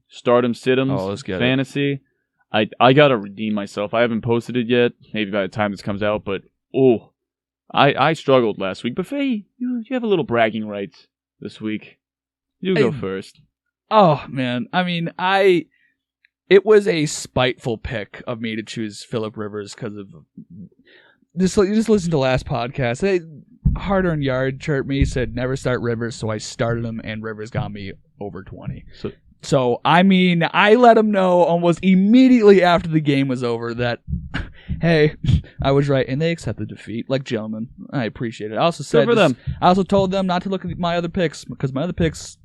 stardom situms, let's get fantasy. I got to redeem myself. I haven't posted it yet. Maybe by the time this comes out, but I struggled last week. But Faye, you have a little bragging rights this week. You go first. Oh, man. I mean, it was a spiteful pick of me to choose Phillip Rivers because of... Just listen to last podcast. Harder and Yard chirped me, said never start Rivers, so I started him, and Rivers got me over 20. So, I mean, I let him know almost immediately after the game was over that, hey, I was right, and they accepted defeat like gentlemen. I appreciate it. I also said, I also told them not to look at my other picks because my other picks,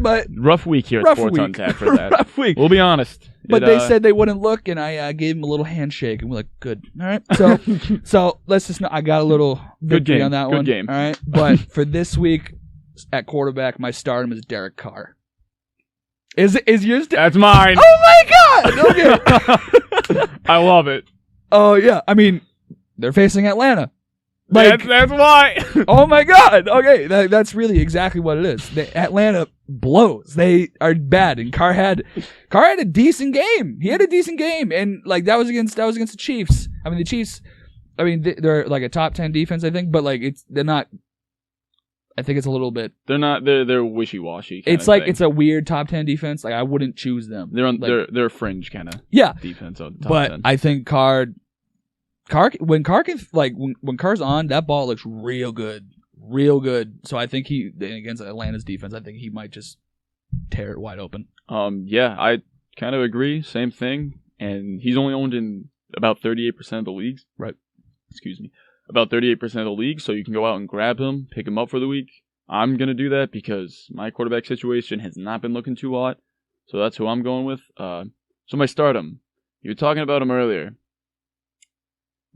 but rough week here at Sportz On Tap for that. Rough week. We'll be honest. But they said they wouldn't look, and I gave them a little handshake, and we're like, good. All right. So let's just know I got a little victory on that one. Good game. All right. But for this week at quarterback, my stardom is Derek Carr. Is yours? That's mine. Oh my God! Okay. I love it. Oh yeah. I mean, they're facing Atlanta. That's why. Oh my God. Okay, that's really exactly what it is. Atlanta blows. They are bad, and Carr had a decent game. He had a decent game, and like that was against the Chiefs. I mean, the Chiefs. I mean, they're like a top 10 defense, I think, but like they're not. I think it's a little bit. They're not. They're wishy-washy. It's like it's a weird top 10 defense. Like I wouldn't choose them. They're on. They're a fringe kind of. Defense on top but 10. I think Carr when Carr's on, that ball looks real good. So I think against Atlanta's defense, I think he might just tear it wide open. Yeah, I kind of agree. Same thing. And he's only owned in about 38% of the leagues. Right. Excuse me. About 38% of the league, so you can go out and grab him, pick him up for the week. I'm going to do that because my quarterback situation has not been looking too hot. So that's who I'm going with. So my stardom. You were talking about him earlier.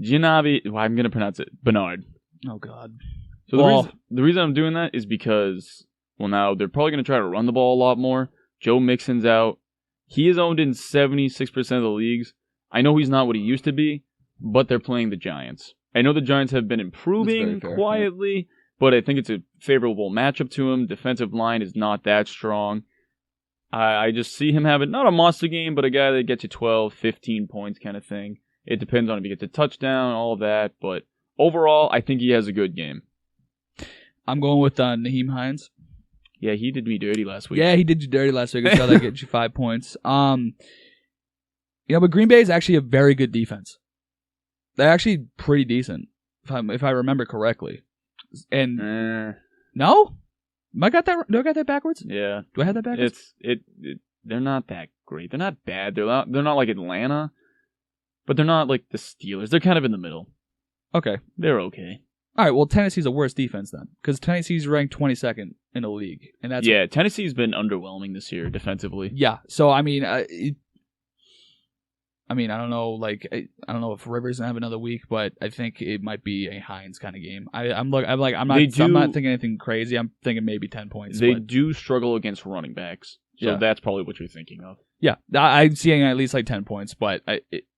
I'm going to pronounce it, Bernard. Oh, God. So the reason I'm doing that is because, now they're probably going to try to run the ball a lot more. Joe Mixon's out. He is owned in 76% of the leagues. I know he's not what he used to be, but they're playing the Giants. I know the Giants have been improving quietly, but I think it's a favorable matchup to him. Defensive line is not that strong. I just see him having, not a monster game, but a guy that gets you 12, 15 points kind of thing. It depends on if he gets a touchdown, all of that. But overall, I think he has a good game. I'm going with Nyheim Hines. Yeah, he did me dirty last week. Yeah, he did you dirty last week. I saw that get you 5 points. But Green Bay is actually a very good defense. They're actually pretty decent, if I remember correctly. And no, do I got that backwards? Yeah. Do I have that backwards? They're not that great. They're not bad. They're not like Atlanta, but they're not like the Steelers. They're kind of in the middle. Okay. They're okay. All right, well, Tennessee's a worse defense then, because Tennessee's ranked 22nd in the league, and that's Tennessee's been underwhelming this year defensively. Yeah, so I mean, I don't know, I don't know if Rivers gonna have another week, but I think it might be a Hines kind of game. I'm not thinking anything crazy. I'm thinking maybe 10 points. They do struggle against running backs, so that's probably what you're thinking of. Yeah, I'm seeing at least 10 points, but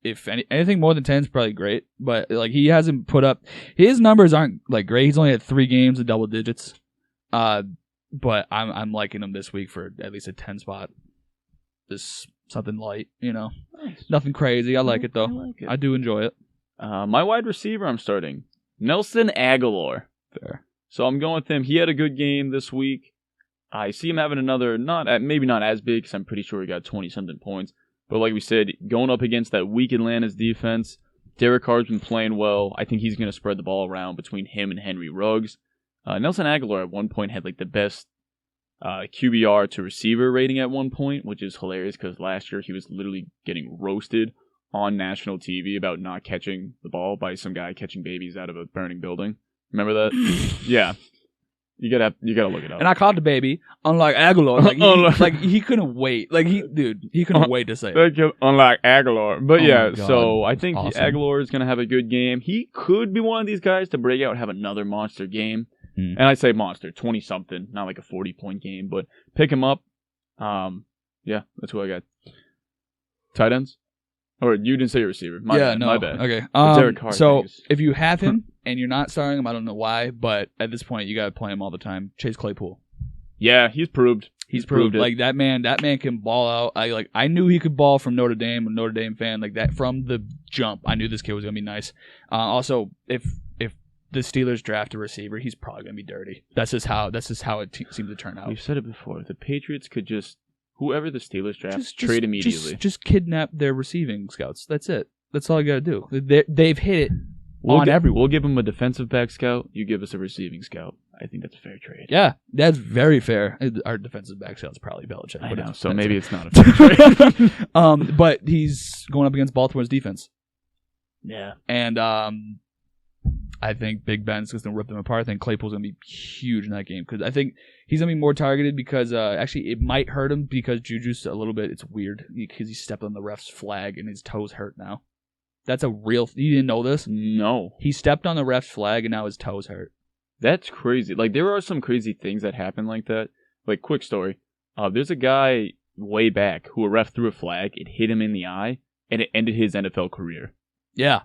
if anything more than 10 is probably great. But he hasn't put up, his numbers aren't great. He's only had 3 games in double digits. But I'm liking him this week for at least a 10 spot. Just something light, Nice. Nothing crazy. I like it though. I like it. I do enjoy it. My wide receiver, I'm starting Nelson Aguilar. Fair. So I'm going with him. He had a good game this week. I see him having another, maybe not as big, because I'm pretty sure he got 20-something points. But like we said, going up against that weak Atlanta's defense, Derek Carr's been playing well. I think he's going to spread the ball around between him and Henry Ruggs. Nelson Aguilar at one point had the best QBR to receiver rating at one point, which is hilarious because last year he was literally getting roasted on national TV about not catching the ball by some guy catching babies out of a burning building. Remember that? Yeah. You gotta look it up. And I called the baby, unlike Aguilar. He couldn't wait. He couldn't wait to say it. Unlike Aguilar. But so I think awesome. Aguilar is gonna have a good game. He could be one of these guys to break out and have another monster game. And I say monster, 20-something, not like a 40-point game, but pick him up. That's who I got. Tight ends? Or you didn't say your receiver. My bad. Okay. Derek Carr, so if you have him and you're not starting him, I don't know why, but at this point you got to play him all the time. Chase Claypool. Yeah, he's proved. He's proved proved it. like that man can ball out. I knew he could ball from Notre Dame. I'm a Notre Dame fan. Like that from the jump. I knew this kid was gonna be nice. Also, if the Steelers draft a receiver, he's probably gonna be dirty. That's just how it seems to turn out. We've said it before. The Patriots could just whoever the Steelers draft trade immediately. Just kidnap their receiving scouts. That's it. That's all you gotta do. They've hit it on everyone. We'll give them a defensive back scout. You give us a receiving scout. I think that's a fair trade. Yeah, that's very fair. Our defensive back scout's probably Belichick. I know, so maybe it's not a fair trade. But he's going up against Baltimore's defense. Yeah. And I think Big Ben's going to rip them apart. I think Claypool's going to be huge in that game because I think he's going to be more targeted because actually it might hurt him because Juju's a little bit, it's weird because he stepped on the ref's flag and his toes hurt now. That's a real, you didn't know this? No. He stepped on the ref's flag and now his toes hurt. That's crazy. Like, there are some crazy things that happen like that. Like, quick story. There's a guy way back who a ref threw a flag, it hit him in the eye, and it ended his NFL career. Yeah.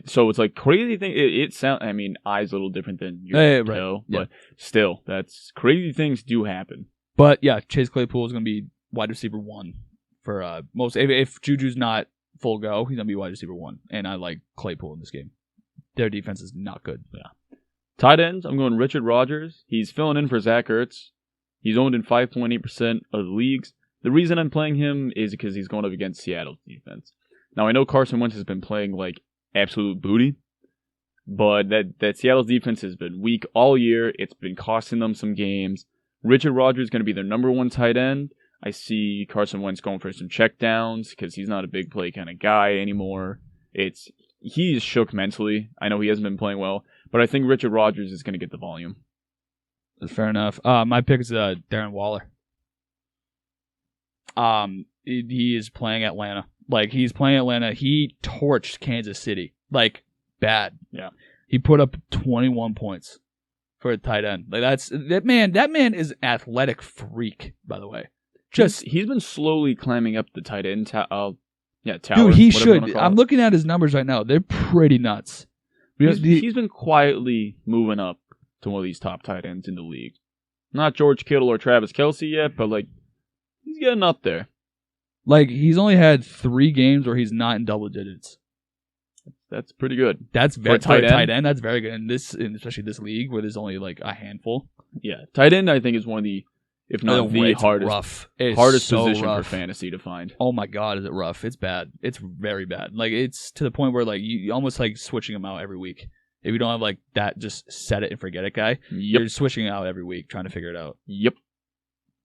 So it's like crazy thing. It sounds. I mean, eye's a little different than your toe, right. but still, that's crazy things do happen. But yeah, Chase Claypool is going to be wide receiver 1 for most. If Juju's not full go, he's going to be wide receiver 1, and I like Claypool in this game. Their defense is not good. Yeah. Tight ends, I'm going Richard Rodgers. He's filling in for Zach Ertz. He's owned in 5.8% of the leagues. The reason I'm playing him is because he's going up against Seattle's defense. Now I know Carson Wentz has been playing like absolute booty, but that Seattle's defense has been weak all year. It's been costing them some games. Richard Rodgers is going to be their number 1 tight end. I see Carson Wentz going for some checkdowns because he's not a big play kind of guy anymore. He is shook mentally. I know he hasn't been playing well, but I think Richard Rodgers is going to get the volume. Fair enough. My pick is Darren Waller. He is playing Atlanta. Like, he's playing Atlanta. He torched Kansas City. Like, bad. Yeah. He put up 21 points for a tight end. Like, that man is an athletic freak, by the way. He's been slowly climbing up the tight end tower. Dude, he should. I'm looking at his numbers right now. They're pretty nuts. He's been quietly moving up to one of these top tight ends in the league. Not George Kittle or Travis Kelce yet, but like he's getting up there. Like, he's only had 3 games where he's not in double digits. That's pretty good. That's very tight end. That's very good in especially this league where there's only like a handful. Yeah, tight end I think is one of the, if not the hardest position for fantasy to find. Oh my god, is it rough? It's bad. It's very bad. Like, it's to the point where like you almost like switching them out every week. If you don't have like that, just set it and forget it guy. You're switching it out every week, trying to figure it out. Yep,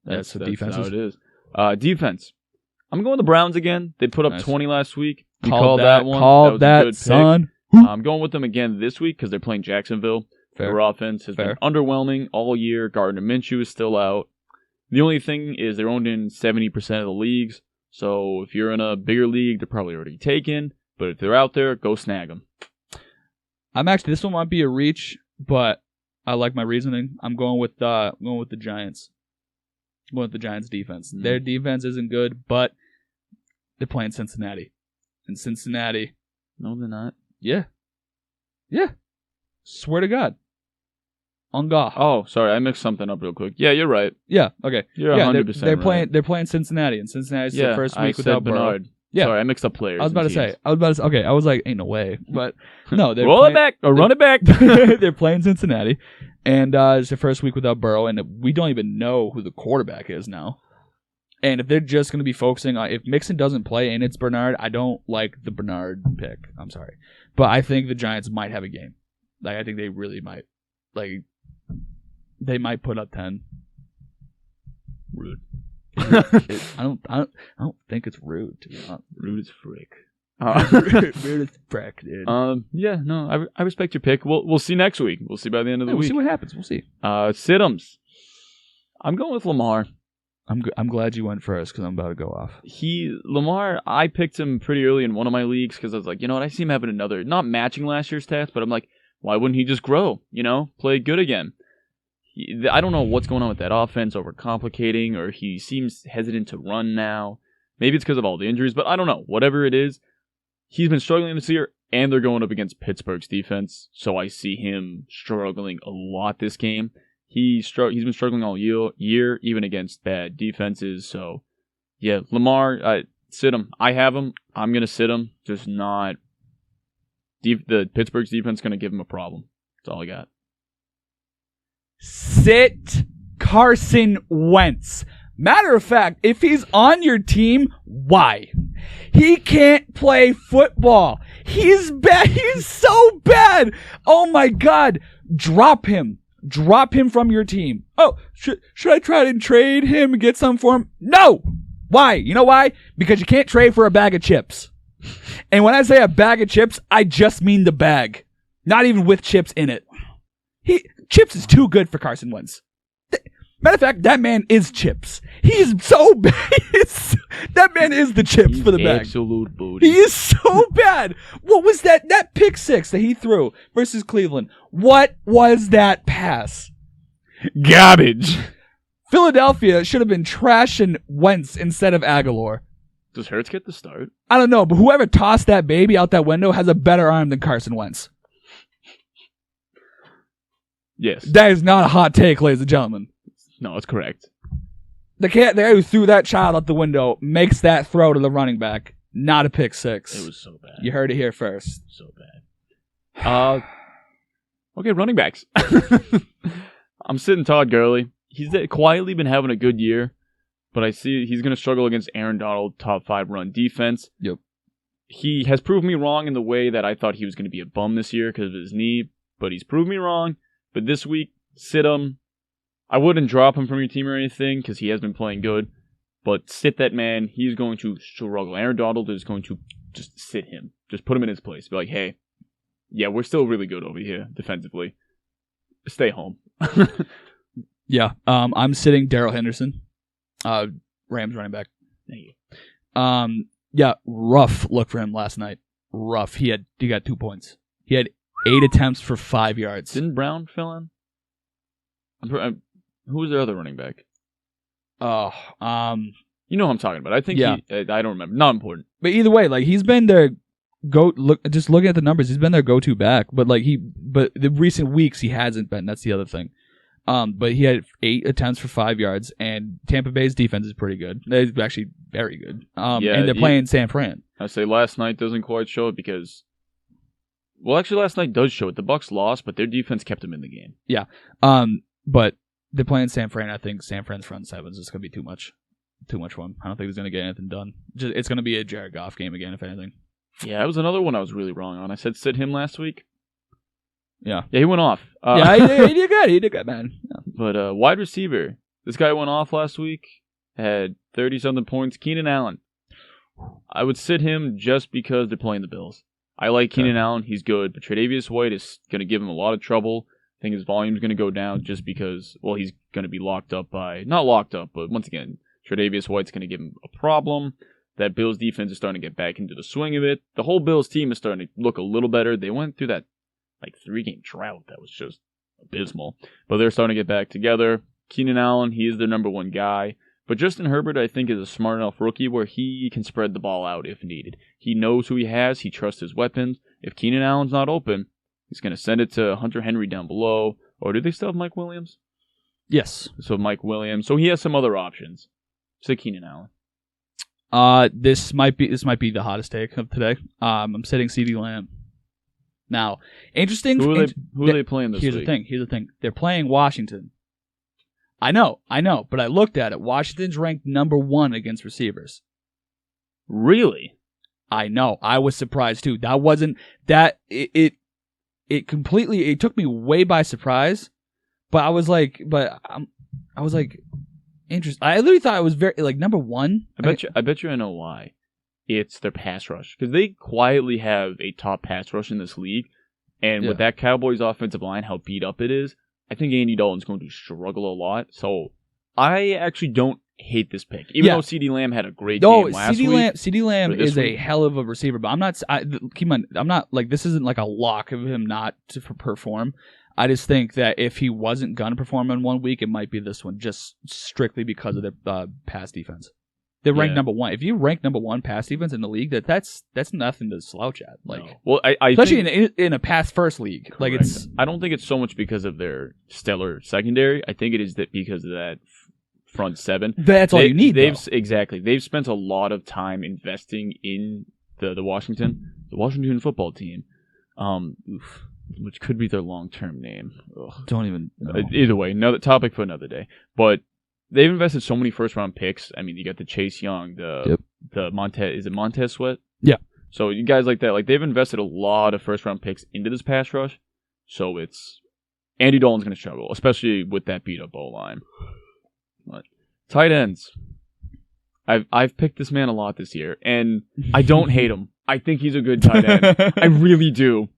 that's defense. How it is. Defense. I'm going the Browns again. They put up 20 last week. You called that one. Called that, son. I'm going with them again this week because they're playing Jacksonville. Fair. Their offense has been underwhelming all year. Gardner Minshew is still out. The only thing is they're owned in 70% of the leagues. So if you're in a bigger league, they're probably already taken. But if they're out there, go snag them. This one might be a reach, but I like my reasoning. I'm going with the Giants. I'm going with the Giants defense. Their defense isn't good, but they're playing Cincinnati. And Cincinnati. No, they're not. Yeah. Yeah. Swear to God. On God. Oh, sorry, I mixed something up real quick. Yeah, you're right. Yeah, okay. You're 100% They're playing Cincinnati, and Cincinnati's the first week without Bernard. Yeah. Sorry, I mixed up players. I was about to say. Okay, I was like, ain't no way. But no, they're roll it back or run it back. They're playing Cincinnati, and it's their first week without Burrow, and we don't even know who the quarterback is now. And if they're just going to be focusing on, if Mixon doesn't play and it's Bernard, I don't like the Bernard pick. I'm sorry. But I think the Giants might have a game. Like, I think they really might. Like, they might put up 10. Rude. I don't think it's rude, to be honest. Rude as frick. Rude as frick, dude. Yeah, no, I respect your pick. We'll see next week. We'll see by the end of the week. We'll see what happens. We'll see. Siddums. I'm going with Lamar. I'm glad you went first because I'm about to go off. Lamar, I picked him pretty early in one of my leagues because I was like, you know what, I see him having another, not matching last year's stats, but I'm like, why wouldn't he just grow, play good again? I don't know what's going on with that offense, overcomplicating, or he seems hesitant to run now. Maybe it's because of all the injuries, but I don't know. Whatever it is, he's been struggling this year, and they're going up against Pittsburgh's defense, so I see him struggling a lot this game. He's been struggling all year, even against bad defenses. So, yeah, Lamar, sit him. I have him. I'm going to sit him. Just not... the Pittsburgh's defense going to give him a problem. That's all I got. Sit Carson Wentz. Matter of fact, if he's on your team, why? He can't play football. He's bad. He's so bad. Oh my God. Drop him. Drop him from your team. Oh, should I try to trade him and get some for him? No. Why? You know why? Because you can't trade for a bag of chips. And when I say a bag of chips, I just mean the bag. Not even with chips in it. Chips is too good for Carson Wentz. Matter of fact, that man is chips. He's so bad. That man is the chips for the bag. Absolute booty. He is so bad. What was that? That pick six that he threw versus Cleveland. What was that pass? Garbage. Philadelphia should have been trashing Wentz instead of Aguilar. Does Hurts get the start? I don't know, but whoever tossed that baby out that window has a better arm than Carson Wentz. Yes. That is not a hot take, ladies and gentlemen. No, it's correct. The guy who threw that child out the window makes that throw to the running back, not a pick six. It was so bad. You heard it here first. So bad. Okay, running backs. I'm sitting Todd Gurley. He's quietly been having a good year, but I see he's going to struggle against Aaron Donald, top 5 run defense. Yep. He has proved me wrong in the way that I thought he was going to be a bum this year because of his knee, but he's proved me wrong. But this week, sit him. I wouldn't drop him from your team or anything because he has been playing good, but sit that man. He's going to struggle. Aaron Donald is going to just sit him. Just put him in his place. Be like, hey, yeah, we're still really good over here defensively. Stay home. Yeah, I'm sitting Darrell Henderson, Rams running back. Thank you. Yeah, rough look for him last night. Rough. He got 2 points. He had 8 attempts for 5 yards. Didn't Brown fill in? Who was their other running back? Oh, you know who I'm talking about. I think yeah. I don't remember. Not important. But either way, like he's been their just looking at the numbers, he's been their go-to back. But the recent weeks he hasn't been. That's the other thing. But he had 8 attempts for 5 yards, and Tampa Bay's defense is pretty good. They're actually very good. And they're playing San Fran. I say last night doesn't quite show it because, well, actually last night does show it. The Bucs lost, but their defense kept them in the game. Yeah. But they're playing San Fran. I think San Fran's front sevens is going to be too much for him. I don't think he's going to get anything done. It's going to be a Jared Goff game again, if anything. Yeah, that was another one I was really wrong on. I said sit him last week. Yeah, he went off. Yeah, he did good. He did good, man. Yeah. But wide receiver, this guy went off last week. Had 30-something points. Keenan Allen. I would sit him just because they're playing the Bills. I like Keenan Allen. He's good. But Tre'Davious White is going to give him a lot of trouble. I think his volume's going to go down just because, well, he's going to be locked up by... Not locked up, but once again, Tre'Davious White's going to give him a problem. That Bills defense is starting to get back into the swing of it. The whole Bills team is starting to look a little better. They went through that 3-game drought that was just abysmal. But they're starting to get back together. Keenan Allen, he is their number 1 guy. But Justin Herbert, I think, is a smart enough rookie where he can spread the ball out if needed. He knows who he has. He trusts his weapons. If Keenan Allen's not open, he's going to send it to Hunter Henry down below. Or do they still have Mike Williams? Yes. So Mike Williams. So he has some other options. So Keenan Allen. This might be the hottest take of today. I'm sitting CeeDee Lamb. Now, interesting. Who are they playing this week? Here's the thing. They're playing Washington. I know, but I looked at it. Washington's ranked number 1 against receivers. Really? I know. I was surprised too. That wasn't that it completely. It took me way by surprise. But I was like, interesting. I literally thought it was very number 1. I bet you I know why. It's their pass rush because they quietly have a top pass rush in this league, and with that Cowboys offensive line, how beat up it is, I think Andy Dalton's going to struggle a lot. So I actually don't hate this pick, even though CeeDee Lamb had a great game last week. CeeDee Lamb is a hell of a receiver, but I'm not. I'm not this isn't like a lock of him not to perform. I just think that if he wasn't going to perform in 1 week, it might be this one, just strictly because of the pass defense. They're ranked number 1. If you rank number 1 pass defense in the league, that's nothing to slouch at. Like, no. Well, I especially think, in a pass first league. correct. Like it's. I don't think it's so much because of their stellar secondary. I think it is that because of that front seven. That's all you need. Exactly. They've spent a lot of time investing in the Washington football team, which could be their long-term name. Ugh. Don't even know. Either way, another topic for another day. But they've invested so many first-round picks. I mean, you got the Chase Young, the Montez Sweat? Yeah. So you guys like that, like they've invested a lot of first-round picks into this pass rush. So it's Andy Dalton's going to struggle, especially with that beat-up O-line. But tight ends. I've picked this man a lot this year, and I don't hate him. I think he's a good tight end. I really do.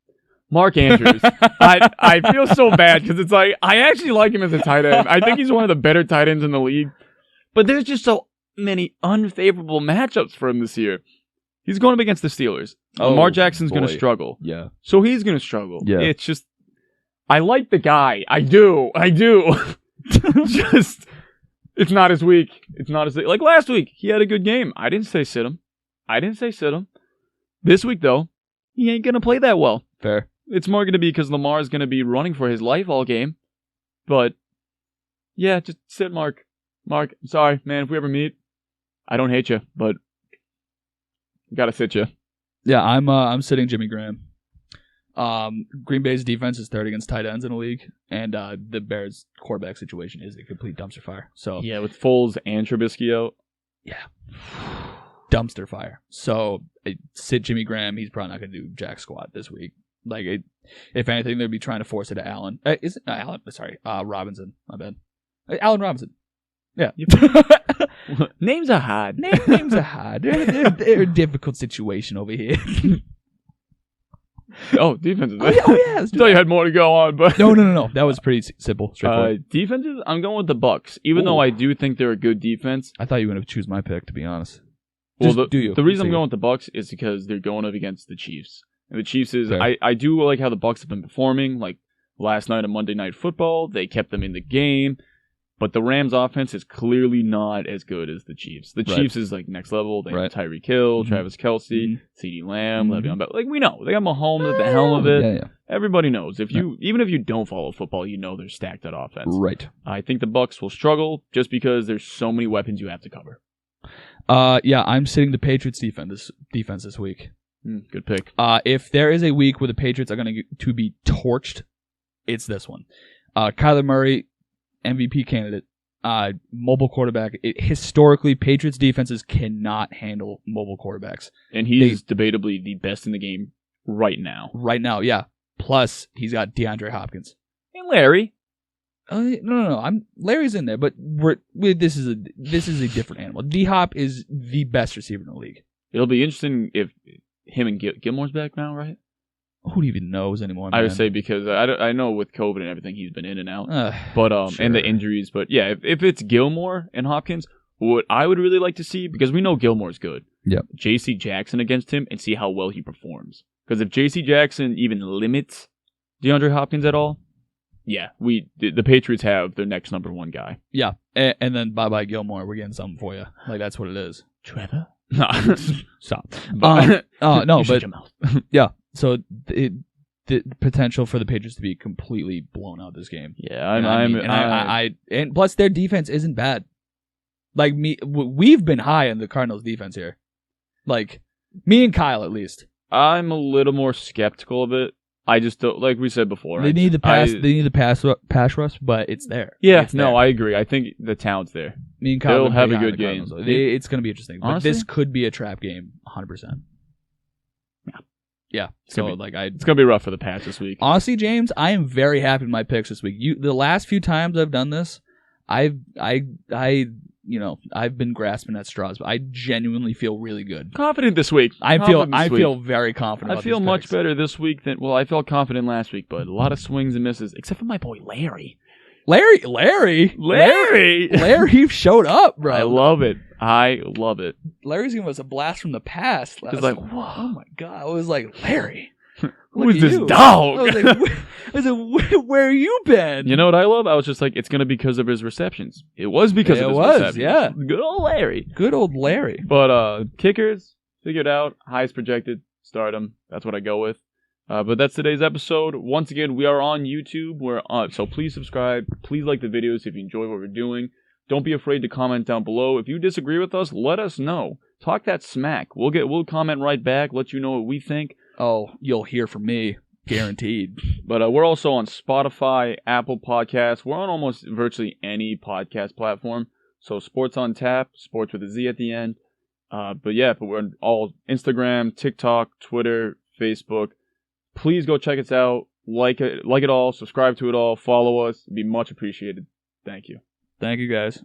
Mark Andrews. I feel so bad because it's like I actually like him as a tight end. I think he's one of the better tight ends in the league. But there's just so many unfavorable matchups for him this year. He's going up against the Steelers. Lamar Jackson's going to struggle. Yeah. So he's going to struggle. Yeah. It's just I like the guy. I do. Just it's not his week. Like last week, he had a good game. I didn't say sit him. This week though, he ain't going to play that well. Fair. It's more going to be because Lamar is going to be running for his life all game. But, yeah, just sit Mark. Mark, I'm sorry, man, if we ever meet, I don't hate you, but got to sit you. Yeah, I'm sitting Jimmy Graham. Green Bay's defense is third against tight ends in the league, and the Bears' quarterback situation is a complete dumpster fire. So yeah, with Foles and Trubisky out. Yeah. Dumpster fire. So sit Jimmy Graham. He's probably not going to do jack squat this week. Like, if anything, they'd be trying to force it to Allen. Is it not Allen? Sorry, Robinson. My bad. Allen Robinson. Yeah. Names are hard. Names are hard. They're a difficult situation over here. Defenses. Oh yeah. I thought you had more to go on, but no. That was pretty simple. Straightforward. Defenses. I'm going with the Bucks, even though I do think they're a good defense. I thought you were going to choose my pick, to be honest. Well, the reason I'm going with the Bucks is because they're going up against the Chiefs. And the Chiefs is, I do like how the Bucs have been performing. Like last night on Monday Night Football, they kept them in the game. But the Rams offense is clearly not as good as the Chiefs. The Chiefs is like next level. They have Tyreek Hill, Travis Kelce, CeeDee Lamb, Le'Veon Bell. Like we know. They got Mahomes at the helm of it. Yeah. Everybody knows. Even if you don't follow football, you know they're stacked at offense. Right. I think the Bucs will struggle just because there's so many weapons you have to cover. I'm sitting the Patriots defense this week. Good pick. If there is a week where the Patriots are going to be torched, it's this one. Kyler Murray, MVP candidate, mobile quarterback. Historically, Patriots defenses cannot handle mobile quarterbacks. And he's debatably the best in the game right now. Right now, yeah. Plus, he's got DeAndre Hopkins. And Larry. No. Larry's in there, but this is a different animal. D-Hop is the best receiver in the league. It'll be interesting if him and Gilmore's back now, right? Who even knows anymore, man? I would say because I know with COVID and everything, he's been in and out. But sure. And the injuries. But yeah, if it's Gilmore and Hopkins, what I would really like to see, because we know Gilmore's good. Yep. J.C. Jackson against him and see how well he performs. Because if J.C. Jackson even limits DeAndre Hopkins at all, yeah, the Patriots have their next number one guy. Yeah, and then bye Gilmore, we're getting something for you. Like that's what it is. Trevor? No, stop. No, but yeah. So the potential for the Patriots to be completely blown out this game. Yeah, and plus their defense isn't bad. Like we've been high on the Cardinals' defense here. Like me and Kyle, at least. I'm a little more skeptical of it. I just don't, like we said before. They need the pass. They need the pass rush, but it's there. Yeah, I agree. I think the talent's there. Me and Kyle will have a good game. It's going to be interesting. Honestly? But this could be a trap game, 100%. Yeah. It's going to be rough for the Pats this week. Honestly, James, I am very happy with my picks this week. The last few times I've done this, I've been grasping at straws, but I genuinely feel really good. Confident this week. I feel very confident. I feel much better this week than I felt confident last week, but a lot of swings and misses, except for my boy Larry. Larry showed up, bro. I love it. Larry's giving us a blast from the past. It's like, whoa. Oh my god! I was like, Larry. Who's at this you. dog? I was like, where you been? You know what I love? I was just like, it's going to be because of his receptions. It was because of his receptions. Yeah. Good old Larry. Good old Larry. But kickers, figured out. Highest projected, stardom. That's what I go with. But that's today's episode. Once again, we are on YouTube. So please subscribe. Please like the videos if you enjoy what we're doing. Don't be afraid to comment down below. If you disagree with us, let us know. Talk that smack. We'll comment right back, let you know what we think. Oh, you'll hear from me. Guaranteed. But we're also on Spotify, Apple Podcasts. We're on almost virtually any podcast platform. So Sportz On Tap, sports with a Z at the end. But we're on all Instagram, TikTok, Twitter, Facebook. Please go check us out. Like it all. Subscribe to it all. Follow us. It'd be much appreciated. Thank you. Thank you, guys.